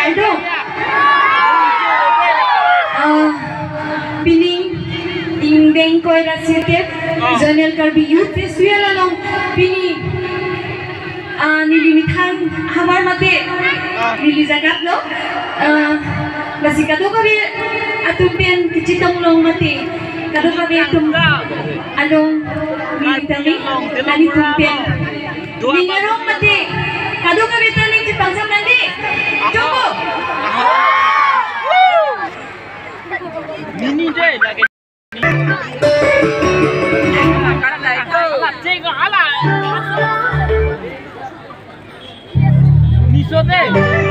Ricardo. Pining ting deng koi rasirke Zonal Karbi Youth Festival along pini nilimithan hamar mate nilizagat lo basi kado kabi atumpian kicitong long mate kado kabi atum along nilitami nani tumpian ningarong mate kado kabi taning cipangsam nandi coba Mini deh lagi. Niso deh.